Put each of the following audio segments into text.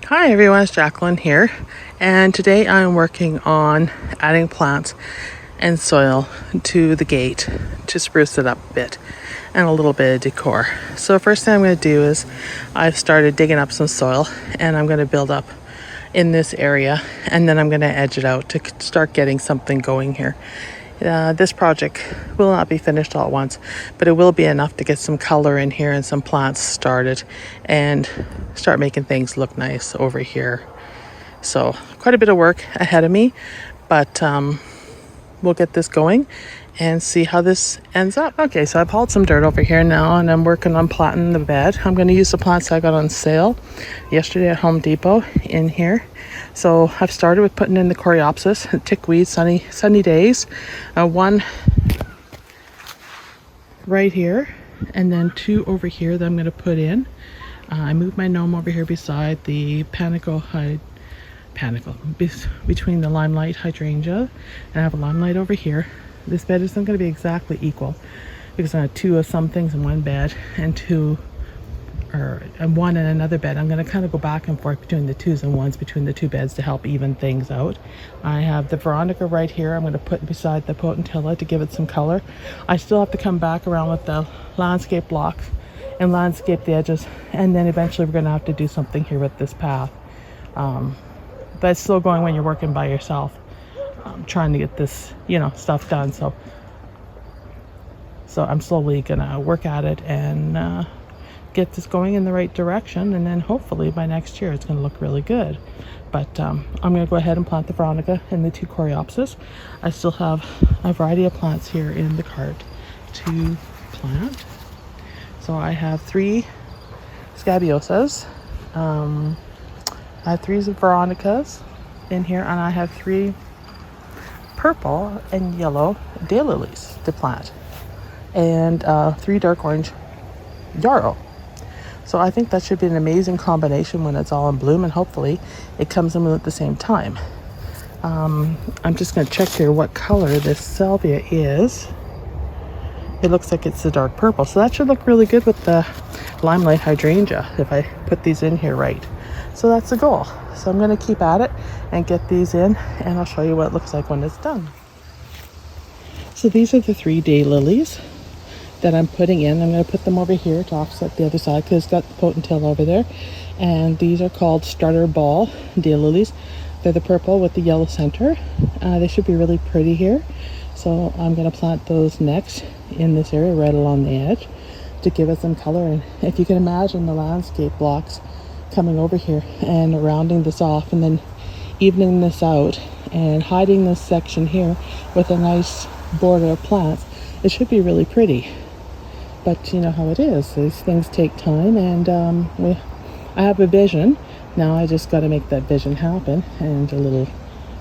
Hi everyone, it's Jacqueline here, and today I'm working on adding plants and soil to the gate to spruce it up a bit and a little bit of decor. So first thing I'm going to do is I've started digging up some soil and I'm going to build up in this area, and then I'm going to edge it out to start getting something going here. This project will not be finished all at once, but it will be enough to get some color in here and some plants started and start making things look nice over here. So quite a bit of work ahead of me, but we'll get this going and see how this ends up. Okay, so I've hauled some dirt over here now and I'm working on planting the bed. I'm going to use the plants I got on sale yesterday at Home Depot in here. So I've started with putting in the coreopsis, tickweed, sunny days. One right here and then two over here that I'm going to put in. I moved my gnome over here beside the between the limelight hydrangea, and I have a limelight over here. This bed isn't going to be exactly equal because I have two of some things in one bed and one in another bed. I'm going to kind of go back and forth between the twos and ones between the two beds to help even things out. I have the Veronica right here. I'm going to put beside the potentilla to give it some color. I still have to come back around with the landscape block and landscape the edges, and then eventually we're going to have to do something here with this path. But it's still going when you're working by yourself, trying to get this, stuff done. So I'm slowly gonna work at it and get this going in the right direction, and then hopefully by next year it's gonna look really good. But I'm gonna go ahead and plant the Veronica and the two coreopsis. I still have a variety of plants here in the cart to plant. So I have 3 scabiosas. I have 3 Veronicas in here, and I have 3 purple and yellow daylilies to plant, and 3 dark orange yarrow. So I think that should be an amazing combination when it's all in bloom, and hopefully it comes in bloom at the same time. I'm just going to check here what color this salvia is. It looks like it's the dark purple, so that should look really good with the limelight hydrangea if I put these in here right. So that's the goal. So I'm going to keep at it and get these in, and I'll show you what it looks like when it's done. So these are the 3 daylilies that I'm putting in. I'm going to put them over here to offset the other side because it's got the potentilla over there. And these are called starter ball daylilies. They're the purple with the yellow center. They should be really pretty here. So I'm going to plant those next in this area right along the edge to give it some color. And if you can imagine the landscape blocks coming over here and rounding this off and then evening this out and hiding this section here with a nice border of plants, it should be really pretty. But you know how it is, these things take time, and I have a vision. Now I just got to make that vision happen, and a little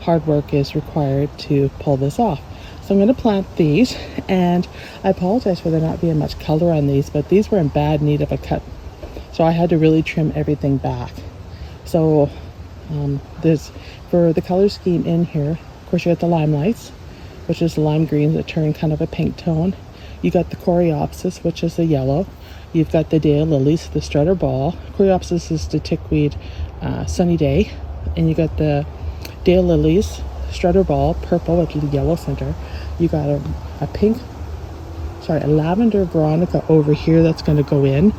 hard work is required to pull this off. So I'm going to plant these, and I apologize for there not being much color on these, but these were in bad need of a cut. So I had to really trim everything back. So there's, for the color scheme in here, of course you got the limelights, which is lime greens that turn kind of a pink tone. You got the coreopsis, which is the yellow. You've got the daylilies, the strutter ball. Coreopsis is the tickweed sunny day. And you got the daylilies, strutter ball, purple with the yellow center. You got a lavender Veronica over here that's going to go in.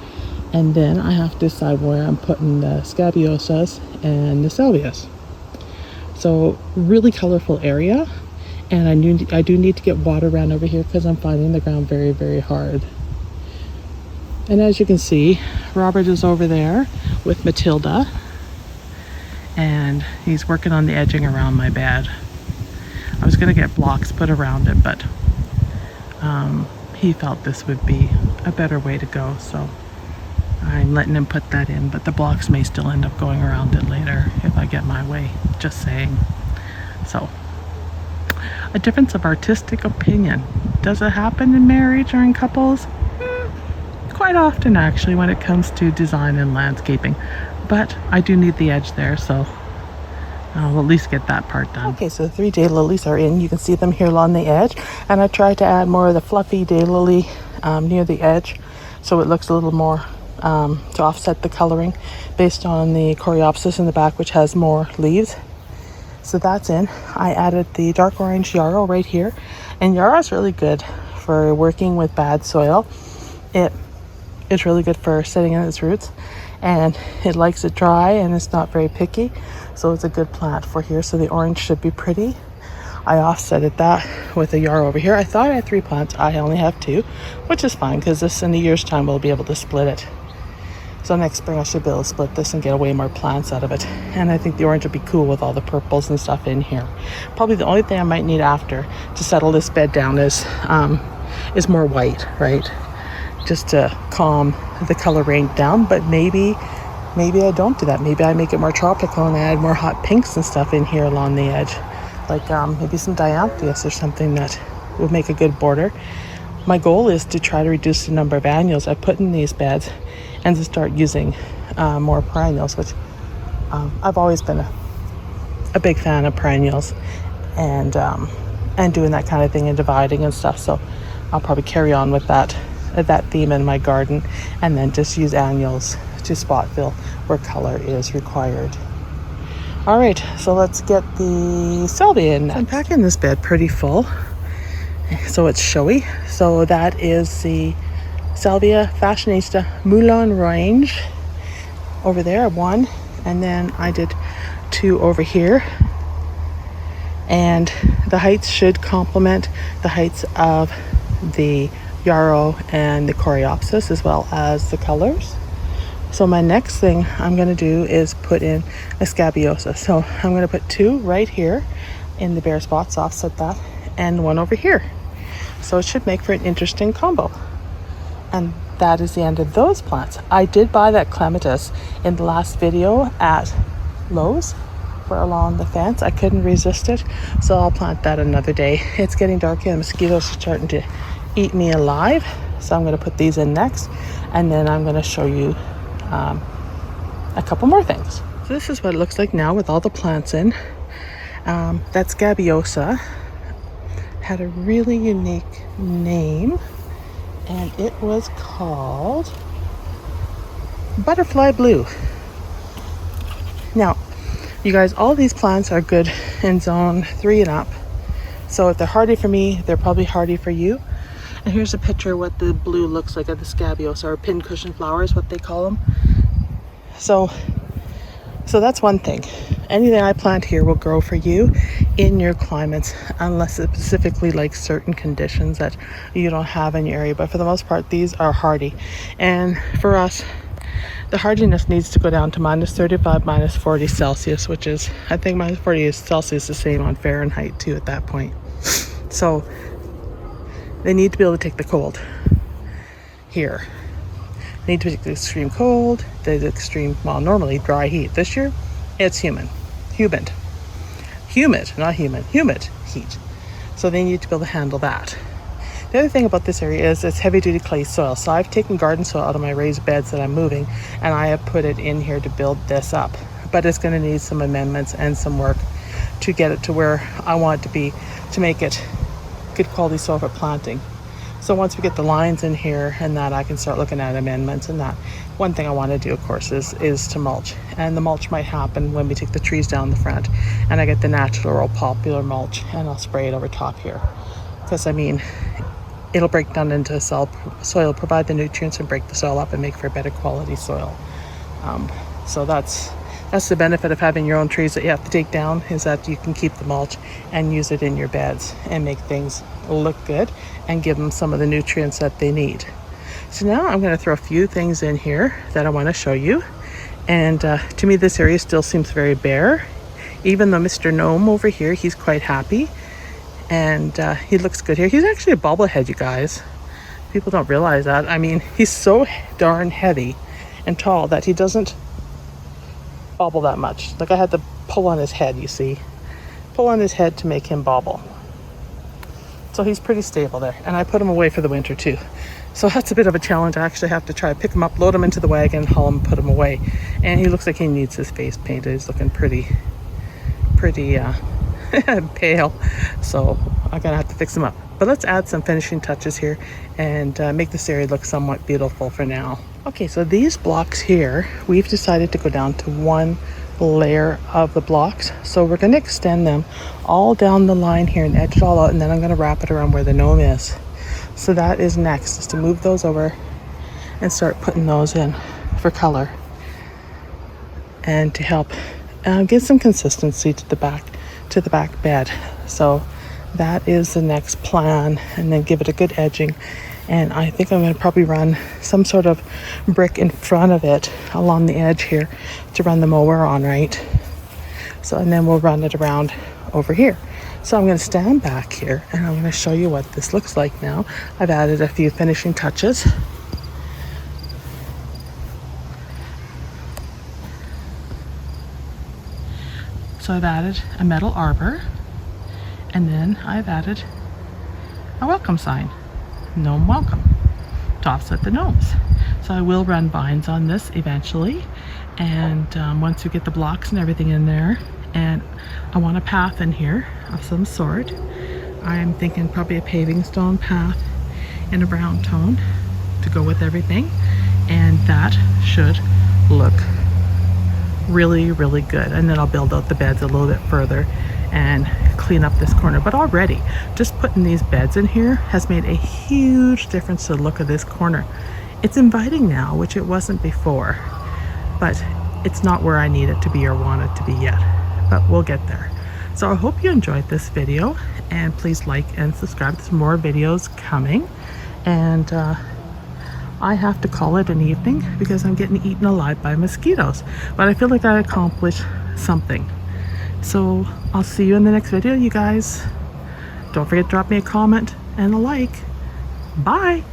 And then I have to decide where I'm putting the scabiosas and the salvias. So really colorful area, and I do need to get water around over here because I'm finding the ground very, very hard. And as you can see, Robert is over there with Matilda, and he's working on the edging around my bed. I was going to get blocks put around it, but he felt this would be a better way to go, so I'm letting him put that in, but the blocks may still end up going around it later if I get my way, just saying. So, a difference of artistic opinion. Does it happen in marriage or in couples? Quite often, actually, when it comes to design and landscaping. But I do need the edge there, so I'll at least get that part done. Okay, so the 3 daylilies are in. You can see them here along the edge. And I tried to add more of the fluffy daylily near the edge, so it looks a little more to offset the coloring based on the coreopsis in the back, which has more leaves. So that's in. I added the dark orange yarrow right here, and yarrow is really good for working with bad soil. It's really good for setting in its roots, and it likes it dry and it's not very picky, so it's a good plant for here. So the orange should be pretty. I offsetted that with a yarrow over here. I thought I had 3 plants. I only have 2, which is fine because this in a year's time we'll be able to split it. So next spring I should be able to split this and get way more plants out of it. And I think the orange would be cool with all the purples and stuff in here. Probably the only thing I might need after to settle this bed down is more white, right? Just to calm the coloring down. But maybe I don't do that. Maybe I make it more tropical and I add more hot pinks and stuff in here along the edge. Like maybe some dianthus or something that would make a good border. My goal is to try to reduce the number of annuals I put in these beds and to start using more perennials, which I've always been a big fan of perennials and doing that kind of thing and dividing and stuff. So I'll probably carry on with that theme in my garden, and then just use annuals to spot fill where color is required. All right, so let's get the salvia in next. I'm packing this bed pretty full, so it's showy. So that is the Salvia Fashionista Moulin range over there, 1, and then I did 2 over here. And the heights should complement the heights of the yarrow and the coreopsis as well as the colors. So my next thing I'm going to do is put in a scabiosa. So I'm going to put 2 right here in the bare spots, offset that, and 1 over here. So it should make for an interesting combo. And that is the end of those plants. I did buy that clematis in the last video at Lowe's for along the fence. I couldn't resist it, so I'll plant that another day. It's getting dark and the mosquitoes are starting to eat me alive. So I'm going to put these in next, and then I'm going to show you a couple more things. So this is what it looks like now with all the plants in. That scabiosa had a really unique name, and it was called Butterfly Blue. Now, you guys, all these plants are good in zone 3 and up. So if they're hardy for me, they're probably hardy for you. And here's a picture of what the blue looks like of the scabiosa, or pincushion flowers, what they call them. So that's one thing. Anything I plant here will grow for you in your climates, unless it specifically likes certain conditions that you don't have in your area. But for the most part, these are hardy. And for us, the hardiness needs to go down to -35, -40 Celsius, which is, I think -40 Celsius is the same on Fahrenheit too at that point. So they need to be able to take the cold here. They need to take the extreme cold, the extreme, well, normally dry heat. This year, it's humid, not human, humid heat. So they need to be able to handle that. The other thing about this area is it's heavy duty clay soil. So I've taken garden soil out of my raised beds that I'm moving, and I have put it in here to build this up. But it's going to need some amendments and some work to get it to where I want it to be, to make it good quality soil for planting. So once we get the lines in here and that, I can start looking at amendments and that. One thing I want to do, of course, is to mulch. And the mulch might happen when we take the trees down the front and I get the natural popular mulch, and I'll spray it over top here. Because, I mean, it'll break down into soil, provide the nutrients and break the soil up and make for a better quality soil. So that's the benefit of having your own trees that you have to take down, is that you can keep the mulch and use it in your beds and make things look good and give them some of the nutrients that they need. So now I'm going to throw a few things in here that I want to show you. And to me, this area still seems very bare. Even though Mr. Gnome over here, he's quite happy. And he looks good here. He's actually a bobblehead, you guys. People don't realize that. I mean, he's so darn heavy and tall that he doesn't bobble that much. Like, I had to pull on his head, you see. Pull on his head to make him bobble. So he's pretty stable there. And I put him away for the winter too. So that's a bit of a challenge. I actually have to try to pick him up, load him into the wagon, haul him, put him away. And he looks like he needs his face painted. He's looking pretty pale. So I'm gonna have to fix him up. But let's add some finishing touches here and make this area look somewhat beautiful for now. Okay, so these blocks here, we've decided to go down to one layer of the blocks. So we're going to extend them all down the line here and edge it all out, and then I'm going to wrap it around where the gnome is. So that is next, is to move those over and start putting those in for color and to help give some consistency to the back bed. So that is the next plan, and then give it a good edging. And I think I'm going to probably run some sort of brick in front of it along the edge here to run the mower on, right? So, and then we'll run it around over here. So I'm going to stand back here and I'm going to show you what this looks like now. I've added a few finishing touches. So I've added a metal arbor, and then I've added a welcome sign. Gnome welcome to offset the gnomes. So I will run vines on this eventually, and once we get the blocks and everything in there, and I want a path in here of some sort. I'm thinking probably a paving stone path in a brown tone to go with everything, and that should look really, really good. And then I'll build out the beds a little bit further and clean up this corner. But already just putting these beds in here has made a huge difference to the look of this corner. It's inviting now, which it wasn't before, but it's not where I need it to be or want it to be yet, but we'll get there. So I hope you enjoyed this video, and please like and subscribe. There's more videos coming, and I have to call it an evening because I'm getting eaten alive by mosquitoes, but I feel like I accomplished something. So I'll see you in the next video, you guys. Don't forget to drop me a comment and a like. Bye.